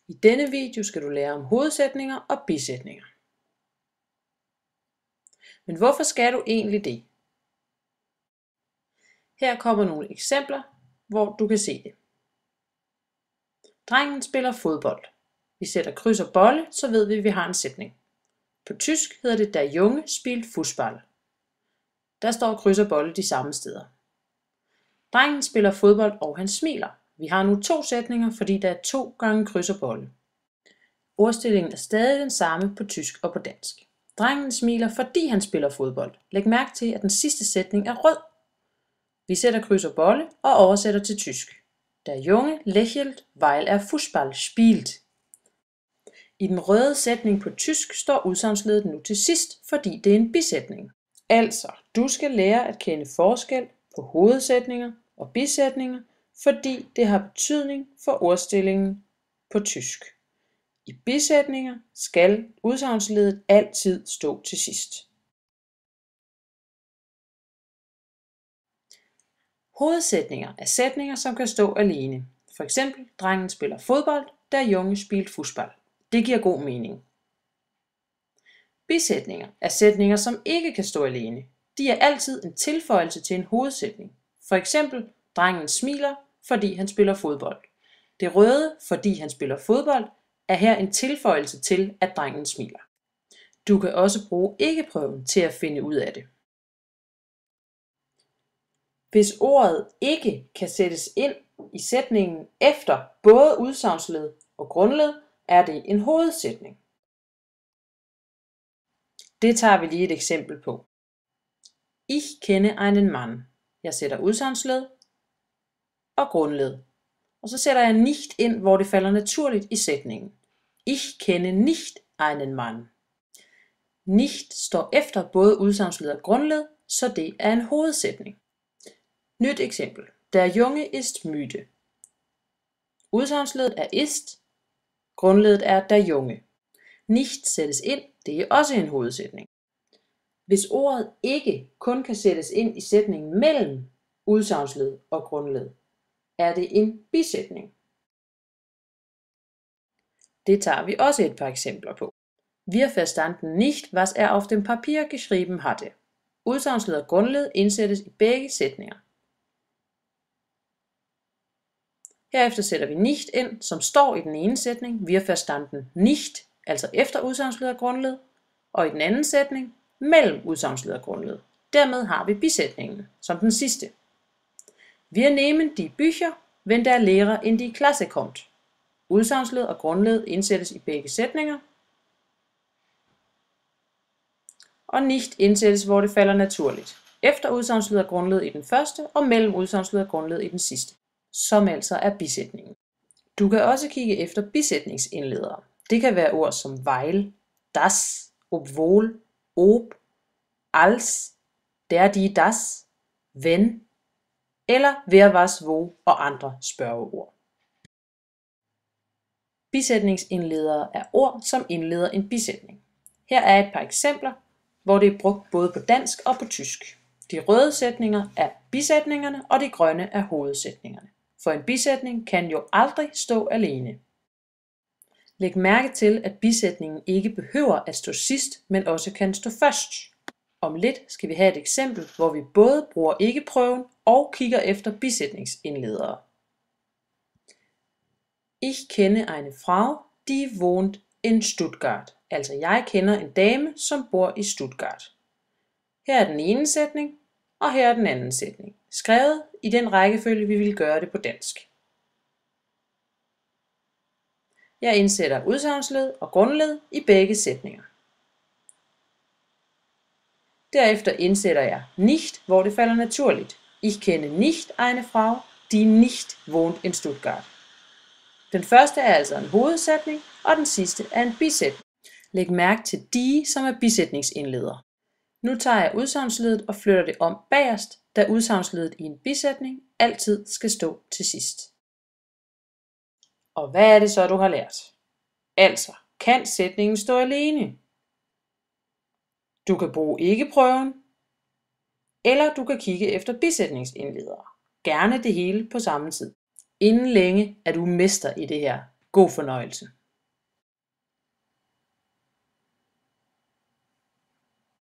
I denne video skal du lære om hovedsætninger og bisætninger. Men hvorfor skal du egentlig det? Her kommer nogle eksempler, hvor du kan se det. Drengen spiller fodbold. Vi sætter kryds og bolle, så ved vi, at vi har en sætning. På tysk hedder det der Junge spielt Fußball. Der står kryds og bolle de samme steder. Drengen spiller fodbold, og han smiler. Vi har nu 2 sætninger, fordi der er 2 gange kryds og bolle. Ordstillingen er stadig den samme på tysk og på dansk. Drengen smiler, fordi han spiller fodbold. Læg mærke til, at den sidste sætning er rød. Vi sætter kryds og bolle og oversætter til tysk. Der Junge lächelt, weil er Fußball spielt. I den røde sætning på tysk står udsagnsleddet nu til sidst, fordi det er en bisætning. Altså, du skal lære at kende forskel på hovedsætninger og bisætninger, fordi det har betydning for ordstillingen på tysk. I bisætninger skal udsagnsleddet altid stå til sidst. Hovedsætninger er sætninger, som kan stå alene. For eksempel, drengen spiller fodbold, der Junge spielt Fußball. Det giver god mening. Bisætninger er sætninger, som ikke kan stå alene. De er altid en tilføjelse til en hovedsætning. For eksempel, drengen smiler, fordi han spiller fodbold. Det røde, fordi han spiller fodbold, er her en tilføjelse til, at drengen smiler. Du kan også bruge ikke-prøven til at finde ud af det. Hvis ordet ikke kan sættes ind i sætningen efter både udsagnsled og grundled, er det en hovedsætning. Det tager vi lige et eksempel på. Ich kenne einen Mann. Jeg sætter udsagnsled og grundled. Og så sætter jeg nicht ind, hvor det falder naturligt i sætningen. Ich kenne nicht einen Mann. Nicht står efter både udsagnsled og grundled, så det er en hovedsætning. Nyt eksempel. Der Junge ist müde. Udsagnsledet er ist, grundledet er der Junge. Nicht sættes ind, det er også en hovedsætning. Hvis ordet ikke kun kan sættes ind i sætningen mellem udsagnsled og grundled, er det en bisætning. Det tager vi også et par eksempler på. Wir verstanden nicht, was er auf dem Papier geschrieben hatte. Udsagnsled og grundled indsættes i begge sætninger. Herefter sætter vi nicht ind, som står i den ene sætning, wir verstanden nicht, altså efter udsagnsled og grundled, og i den anden sætning, mellem udsagnsled og grundled. Dermed har vi bisætningen, som den sidste. Wir nehmen die Bücher, wenn der Lehrer in die Klasse kommt. Udsagnsled og grundled indsættes i begge sætninger, og nicht indsættes, hvor det falder naturligt. Efter udsagnsled og grundled i den første, og mellem udsagnsled og grundled i den sidste, som altså er bisætningen. Du kan også kigge efter bisætningsindledere. Det kan være ord som weil, das, obwohl, ob, als, der, die, das, wenn, eller wer, was, wo og andre spørgeord. Bisætningsindledere er ord, som indleder en bisætning. Her er et par eksempler, hvor det er brugt både på dansk og på tysk. De røde sætninger er bisætningerne, og de grønne er hovedsætningerne. For en bisætning kan jo aldrig stå alene. Læg mærke til, at bisætningen ikke behøver at stå sidst, men også kan stå først. Om lidt skal vi have et eksempel, hvor vi både bruger ikke-prøven og kigger efter bisætningsindledere. Ich kenne eine Frau, die wohnt in Stuttgart. Altså jeg kender en dame, som bor i Stuttgart. Her er den ene sætning, og her er den anden sætning. Skrevet i den rækkefølge, vi vil gøre det på dansk. Jeg indsætter udsagnsled og grundled i begge sætninger. Derefter indsætter jeg nicht, hvor det falder naturligt. Ich kenne nicht eine Frau, die nicht wohnt in Stuttgart. Den første er altså en hovedsætning, og den sidste er en bisætning. Læg mærke til die, som er bisætningsindleder. Nu tager jeg udsagnsledet og flytter det om bagerst, da udsagnsledet i en bisætning altid skal stå til sidst. Og hvad er det så, du har lært? Altså, kan sætningen stå alene? Du kan bruge ikke-prøven, eller du kan kigge efter bisætningsindledere. Gerne det hele på samme tid. Inden længe er du mester i det her. God fornøjelse.